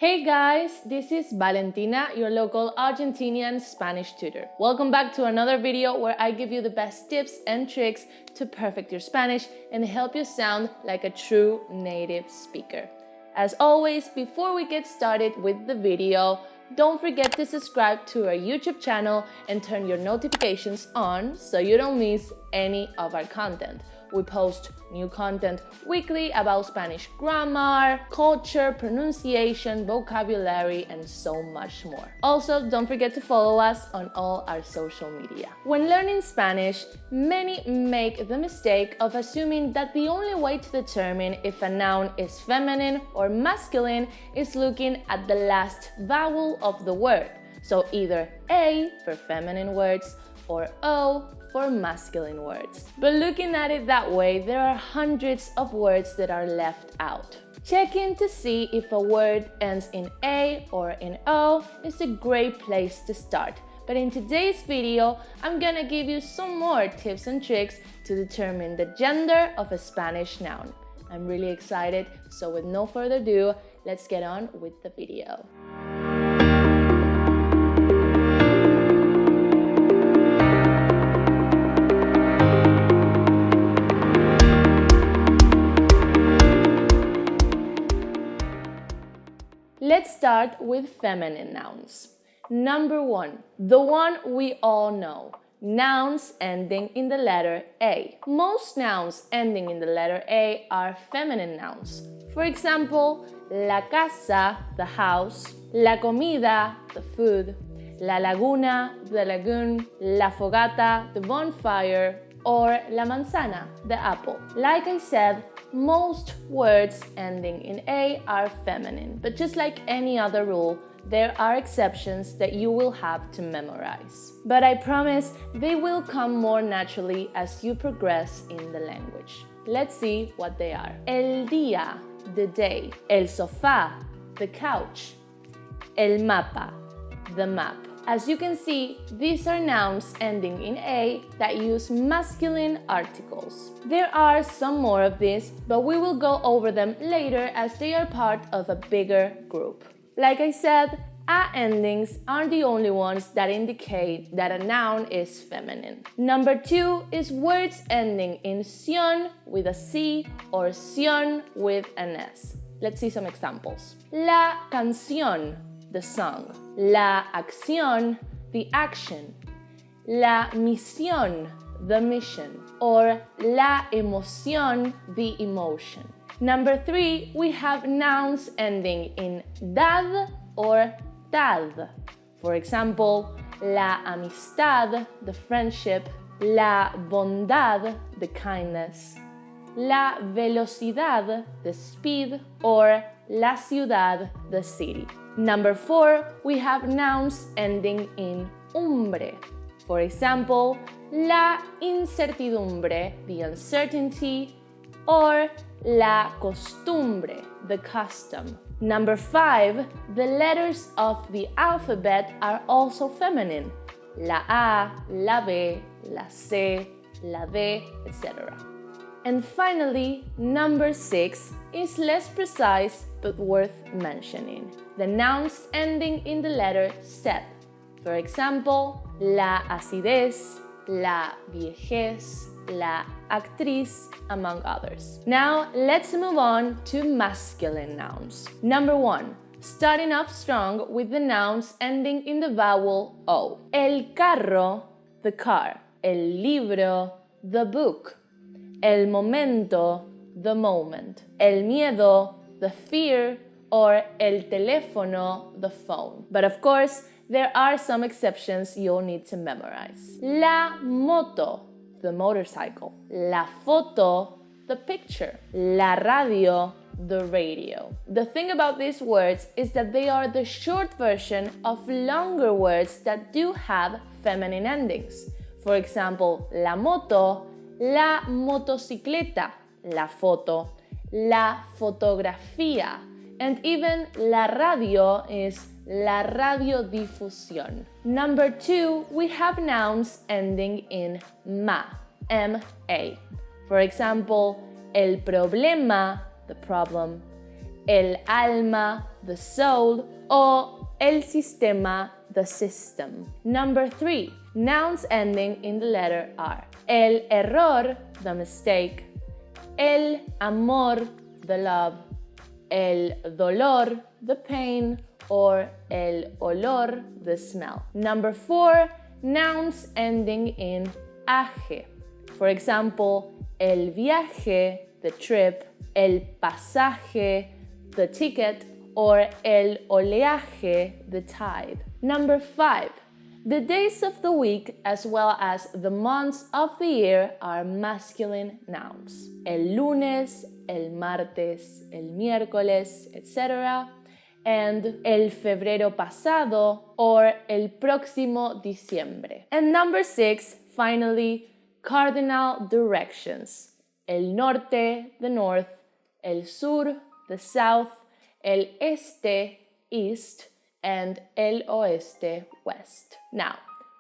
Hey guys, this is Valentina, your local Argentinian Spanish tutor. Welcome back to another video where I give you the best tips and tricks to perfect your Spanish and help you sound like a true native speaker. As always, before we get started with the video, don't forget to subscribe to our YouTube channel and turn your notifications on so you don't miss any of our content. We post new content weekly about Spanish grammar, culture, pronunciation, vocabulary, and so much more. Also, don't forget to follow us on all our social media. When learning Spanish, many make the mistake of assuming that the only way to determine if a noun is feminine or masculine is looking at the last vowel of the word. So either A for feminine words or O for masculine words. But looking at it that way, there are hundreds of words that are left out. Checking to see if a word ends in A or in O is a great place to start. But in today's video, I'm gonna give you some more tips and tricks to determine the gender of a Spanish noun. I'm really excited, so with no further ado, let's get on with the video. Let's start with feminine nouns. Number 1, the one we all know, nouns ending in the letter A. Most nouns ending in the letter A are feminine nouns. For example, la casa, the house, la comida, the food, la laguna, the lagoon, la fogata, the bonfire, or la manzana, the apple. Like I said, most words ending in A are feminine, but just like any other rule, there are exceptions that you will have to memorize. But I promise they will come more naturally as you progress in the language. Let's see what they are. El día, the day. El sofá, the couch. El mapa, the map. As you can see, these are nouns ending in A that use masculine articles. There are some more of these, but we will go over them later as they are part of a bigger group. Like I said, A endings aren't the only ones that indicate that a noun is feminine. Number 2 is words ending in ción with a C or ción with an S. Let's see some examples. La canción, the song. La acción, the action. La misión, the mission. Or la emoción, the emotion. Number 3, we have nouns ending in dad or tad. For example, la amistad, the friendship. La bondad, the kindness. La velocidad, the speed. Or la ciudad, the city. Number 4, we have nouns ending in umbre. For example, la incertidumbre, the uncertainty, or la costumbre, the custom. Number 5, the letters of the alphabet are also feminine. La A, la B, la C, la D, etc. And finally, number 6 is less precise but worth mentioning. The nouns ending in the letter Z. For example, la acidez, la viejez, la actriz, among others. Now, let's move on to masculine nouns. Number 1, starting off strong with the nouns ending in the vowel O. El carro, the car. El libro, the book. El momento, the moment. El miedo, the fear, or el teléfono, the phone. But of course, there are some exceptions you'll need to memorize. La moto, the motorcycle. La foto, the picture. La radio, the radio. The thing about these words is that they are the short version of longer words that do have feminine endings. For example, la moto, la motocicleta, la foto, la fotografía, and even la radio is la radiodifusión. Number 2, we have nouns ending in ma, M-A. For example, el problema, the problem, el alma, the soul, o el sistema, the system. Number 3, nouns ending in the letter R. El error, the mistake. El amor, the love. El dolor, the pain, or el olor, the smell. Number 4, nouns ending in aje. For example, el viaje, the trip, el pasaje, the ticket, or el oleaje, the tide. Number 5, the days of the week as well as the months of the year are masculine nouns. El lunes, el martes, el miércoles, etc. And el febrero pasado or el próximo diciembre. And number 6, finally, cardinal directions. El norte, the north, el sur, the south, el este, east, and el oeste, west. Now,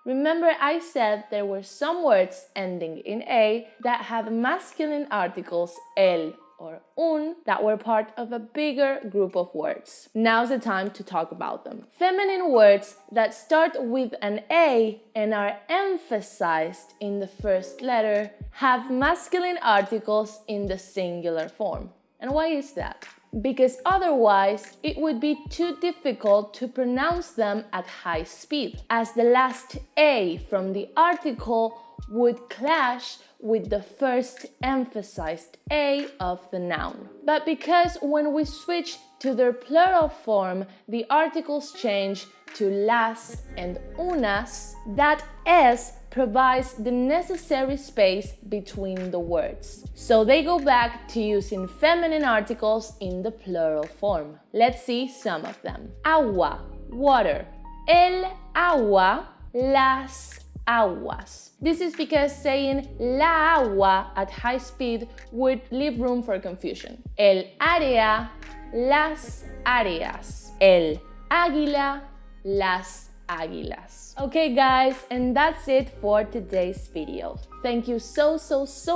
remember I said there were some words ending in A that had masculine articles el or un that were part of a bigger group of words. Now's the time to talk about them. Feminine words that start with an A and are emphasized in the first letter have masculine articles in the singular form. And why is that? Because otherwise it would be too difficult to pronounce them at high speed, as the last A from the article would clash with the first emphasized A of the noun. But because when we switch to their plural form, the articles change to las and unas, that S provides the necessary space between the words. So they go back to using feminine articles in the plural form. Let's see some of them. Agua, water. El agua, las aguas. This is because saying la agua at high speed would leave room for confusion. El área, las áreas. El águila, las águilas. Okay guys, and that's it for today's video. Thank you so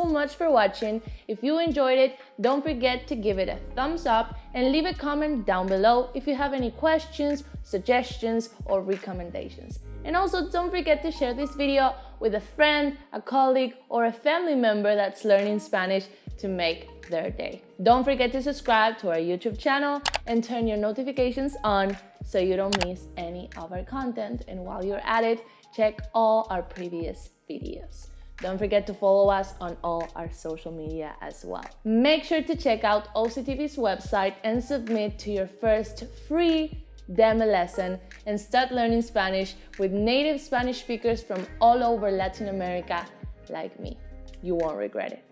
much for watching. If you enjoyed it, don't forget to give it a thumbs up and leave a comment down below if you have any questions, suggestions, or recommendations. And also don't forget to share this video with a friend, a colleague, or a family member that's learning Spanish to make their day. Don't forget to subscribe to our YouTube channel and turn your notifications on so you don't miss any of our content. And while you're at it, check all our previous videos. Don't forget to follow us on all our social media as well. Make sure to check out OCTB's website and submit to your first free demo lesson and start learning Spanish with native Spanish speakers from all over Latin America like me. You won't regret it.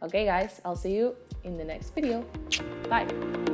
Okay guys, I'll see you in the next video. Bye.